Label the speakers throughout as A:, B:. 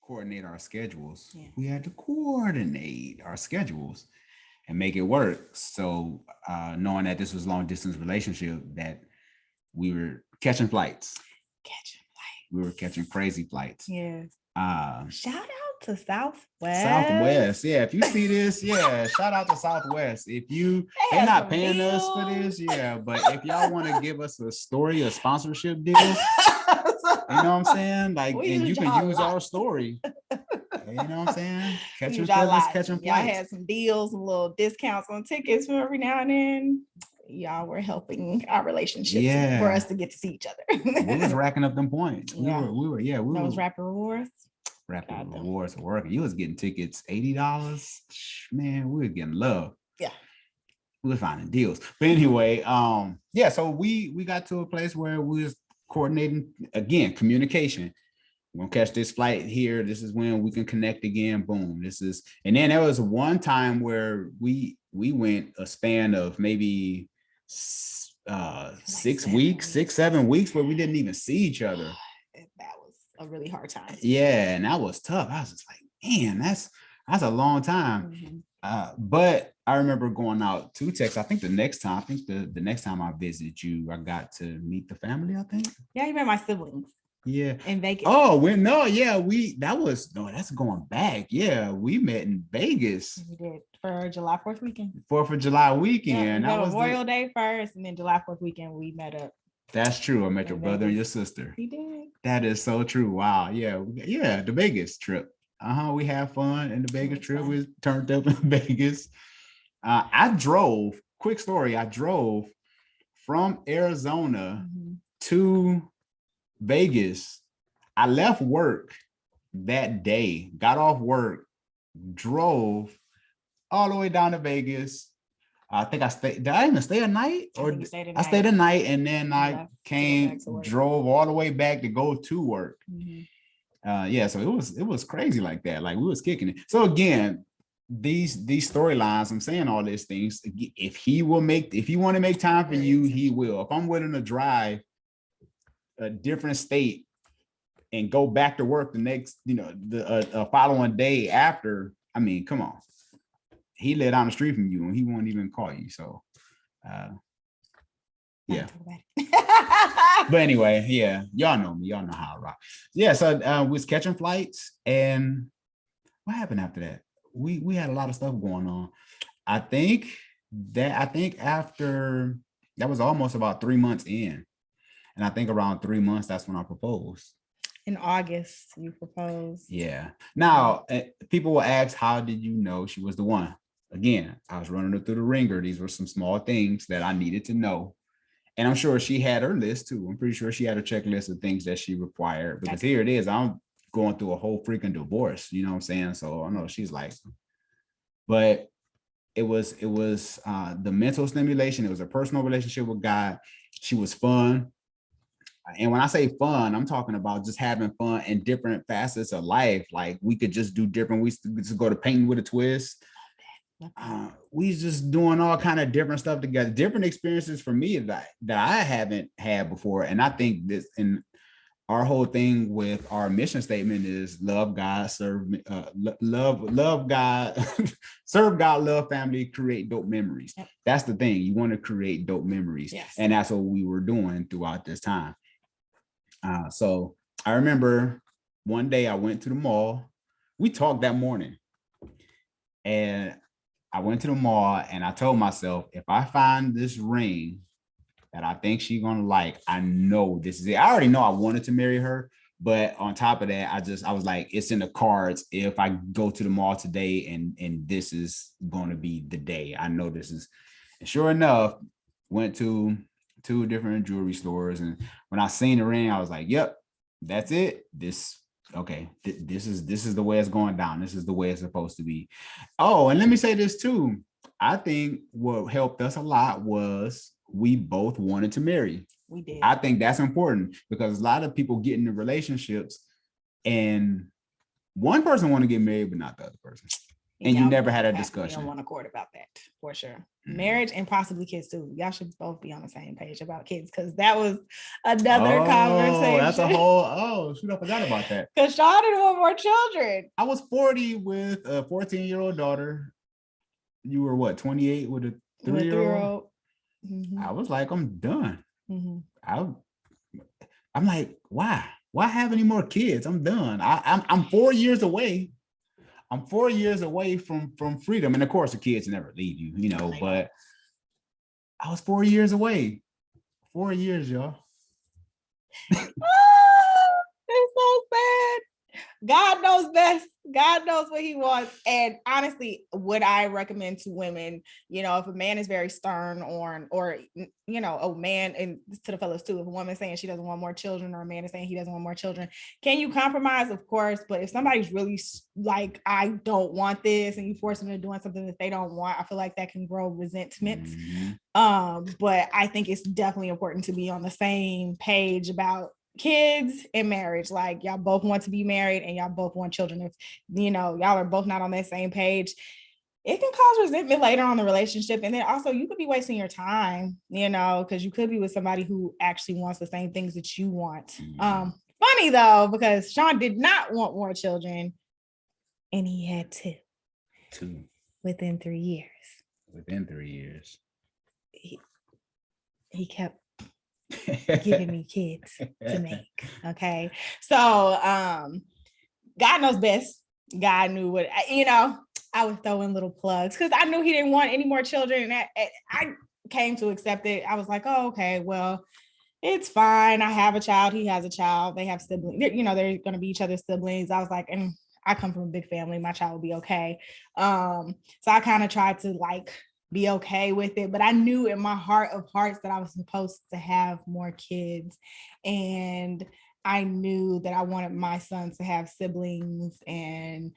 A: coordinate our schedules.
B: Yeah.
A: We had to coordinate our schedules and make it work. So knowing that this was long distance relationship, that we were catching flights.
B: Catching
A: We were catching crazy flights.
B: Yes.
A: Uh,
B: Shout out to Southwest.
A: Southwest. Yeah, if you see this, yeah, shout out to Southwest. If they're
B: had
A: not
B: some
A: paying us for
B: deals.
A: this, yeah, but if y'all want to give us a story, a sponsorship deal, you know what I'm saying? Like,
B: We
A: and you
B: use
A: can
B: y'all a
A: use
B: lot.
A: our story. You know what I'm saying?
B: We
A: Catching
B: use y'all a
A: feathers,
B: lot.
A: catching
B: Y'all
A: flights.
B: had some deals, some little discounts on tickets from every now and then. Y'all were helping our relationship for us to get to see each other.
A: We was racking up them points.
B: Yeah.
A: We were,
B: Those rapid rewards.
A: rapid rewards for working. You was getting tickets $80. Man, we were getting love.
B: Yeah.
A: We were finding deals. But anyway, yeah, so we got to a place where we was coordinating again, communication. We're gonna catch this flight here. This is when we can connect again. Boom. This is, and then there was one time where we went a span of maybe 6 weeks, 7 weeks where we didn't even see each other.
B: That was a really hard time.
A: Yeah, and that was tough. I was just like, man, that's a long time. But I remember going out to Texas. I think the next time I visited you, I got to meet the family, I think.
B: Yeah, you met my siblings.
A: Yeah.
B: In Vegas.
A: Oh, that's going back. Yeah, we met in Vegas.
B: We did for July 4th weekend.
A: 4th of July weekend.
B: Yeah, that was Memorial Day first, and then July 4th weekend we met up.
A: That's true. I met your brother and your sister.
B: We did.
A: That is so true. Wow. Yeah. Yeah. The Vegas trip. We had fun in the Vegas trip. Fun. We turned up in Vegas. I drove. Quick story. I drove from Arizona to Vegas. I left work that day, got off work, drove all the way down to Vegas. I think I stayed. Did I even stay a night? Or I stayed a night, and then I drove all the way back to go to work. Yeah, so it was crazy like that. Like we was kicking it. So again, these storylines, I'm saying all these things. If he want to make time for you, he will. If I'm willing to drive a different state and go back to work the next, the following day after, I mean, come on. He lived down the street from you and he won't even call you. So, yeah. But anyway, yeah, y'all know me. Y'all know how I rock. Yeah, so we was catching flights, and what happened after that? We had a lot of stuff going on. I think after that was almost about 3 months in, and I think around 3 months that's when I proposed.
B: In August, you proposed.
A: Yeah. Now, people will ask, how did you know she was the one? Again, I was running her through the ringer. These were some small things that I needed to know. And I'm sure she had her list too. I'm pretty sure she had a checklist of things that she required, because here it is. I'm going through a whole freaking divorce. You know what I'm saying? So I know she's like, but it was the mental stimulation. It was a personal relationship with God. She was fun. And when I say fun, I'm talking about just having fun in different facets of life. Like we could just do different. We just go to painting with a twist. We just doing all kind of different stuff together, different experiences for me that I haven't had before. And I think this, and our whole thing with our mission statement is love God, love God, serve God, love family, create dope memories. Yep. That's the thing. You want to create dope memories. Yes. And that's what we were doing throughout this time. So I remember one day I went to the mall. We talked that morning, and I went to the mall and I told myself, if I find this ring that I think she's gonna like, I know this is it. I already know I wanted to marry her, but on top of that, I was like, it's in the cards. If I go to the mall today and this is going to be the day, I know this is. And sure enough, went to 2 different jewelry stores, and when I seen the ring, I was like, yep, that's it. This is the way it's going down. This is the way it's supposed to be. Oh, and let me say this too. I think what helped us a lot was we both wanted to marry.
B: We did.
A: I think that's important, because a lot of people get into relationships and one person want to get married, but not the other person. And you never had a
B: Be
A: discussion.
B: on one accord about that, for sure. Marriage and possibly kids too. Y'all should both be on the same page about kids, because that was another conversation.
A: That's a whole. Shoot, I forgot about that.
B: Because Sean didn't want more children.
A: I was 40 with a 14-year-old daughter. You were what, 28 with a 3-year-old? Mm-hmm. I was like, I'm done. Mm-hmm. I'm like, why? Why have any more kids? I'm done. I'm 4 years away. I'm 4 years away from freedom. And of course, the kids never leave you, you know, but I was 4 years away. 4 years, y'all.
B: Oh, it's so sad. God knows best. God knows what he wants. And honestly, would I recommend to women, you know, if a man is very stern or you know, a man, and to the fellas too, if a woman is saying she doesn't want more children, or a man is saying he doesn't want more children, can you compromise? Of course. But if somebody's really like, I don't want this, and you force them to doing something that they don't want, I feel like that can grow resentment. Mm-hmm. But I think it's definitely important to be on the same page about kids and marriage. Like, y'all both want to be married and y'all both want children. If you know y'all are both not on that same page, it can cause resentment later on in the relationship. And then also you could be wasting your time, you know, because you could be with somebody who actually wants the same things that you want. Funny though, because Sean did not want more children, and he had two within 3 years. He kept giving me kids to make. Okay. So God knows best. God knew what, you know, I would throw in little plugs because I knew he didn't want any more children. And I came to accept it. I was like, oh, okay, well, it's fine. I have a child. He has a child. They have siblings. You know, they're going to be each other's siblings. I was like, and I come from a big family. My child will be okay. So I kind of tried to like be okay with it, but I knew in my heart of hearts that I was supposed to have more kids, and I knew that I wanted my sons to have siblings, and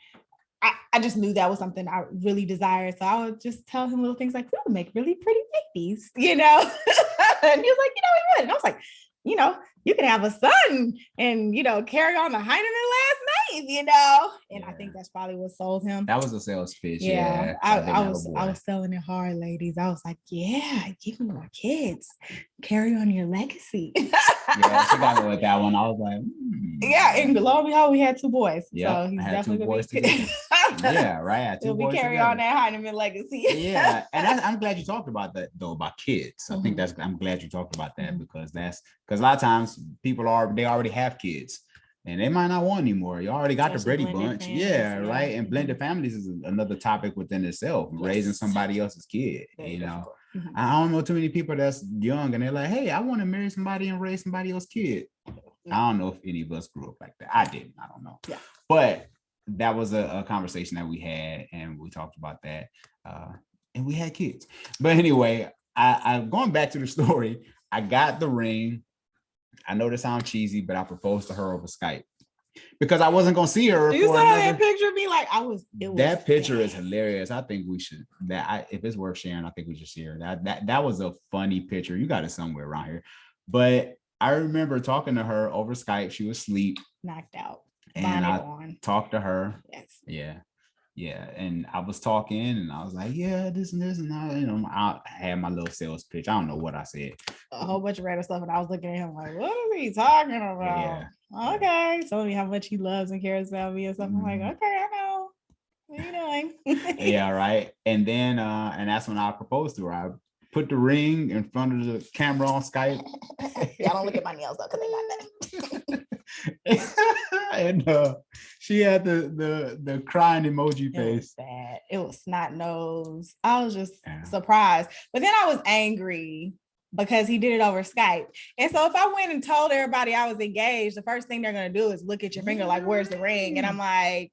B: I just knew that was something I really desired. So I would just tell him little things like, we would make really pretty babies, you know. And he was like, you know, he would. And I was like, you know, you can have a son and, you know, carry on the Heinemann last name, you know. And I think that's probably what sold him.
A: That was a sales pitch.
B: Yeah. I was selling it hard, ladies. I was like, yeah, give me more kids. Carry on your legacy.
A: Yeah, she got me with that one. I was like,
B: yeah, and lo and behold, we had 2 boys.
A: Yeah,
B: so he's
A: I had
B: definitely
A: 2 boys together. Yeah, right.
B: He'll be carry on that Heinemann legacy.
A: Yeah, and I'm glad you talked about that though, about kids. I think I'm glad you talked about that, because a lot of times people already have kids and they might not want anymore. You already got the Brady Bunch. Families, yeah, right. And blended families is another topic within itself. Yes. Raising somebody else's kid. Very difficult. I don't know too many people that's young and they're like, hey, I want to marry somebody and raise somebody else's kid. I don't know if any of us grew up like that. I didn't. I don't know. Yeah. But that was a conversation that we had, and we talked about that, and we had kids. But anyway, I'm going back to the story. I got the ring. I know this sounds cheesy, but I proposed to her over Skype because I wasn't going to see her.
B: You saw that picture of me? Like
A: that picture is hilarious. I think we should, if it's worth sharing, I think we should share that was a funny picture. You got it somewhere around here. But I remember talking to her over Skype. She was asleep.
B: Knocked out.
A: And I talked to her. Yes. Yeah. And I was talking and I was like, yeah, this and that. You know, I had my little sales pitch. I don't know what I said.
B: A whole bunch of random stuff. And I was looking at him like, what is he talking about? Yeah. Okay. Tell me how much he loves and cares about me or something. I'm like, okay, I know. What are you doing?
A: Yeah, right. And then and that's when I proposed to her. I put the ring in front of the camera on Skype.
B: Y'all don't look at my nails though, because they got that.
A: And she had the crying emoji face.
B: It was snot nose. I was just surprised, but then I was angry because he did it over Skype. And so if I went and told everybody I was engaged, the first thing they're gonna do is look at your finger like, where's the ring? And I'm like,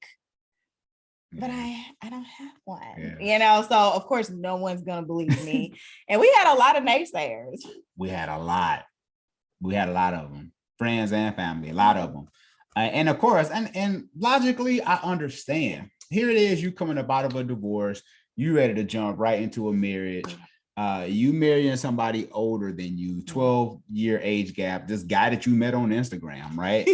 B: but I don't have one, you know. So of course no one's gonna believe me. And we had a lot of naysayers.
A: We had a lot of them. Friends and family, a lot of them. And of course, and logically, I understand. Here it is, you coming up out of a divorce, you ready to jump right into a marriage. You marrying somebody older than you, 12-year age gap, this guy that you met on Instagram, right?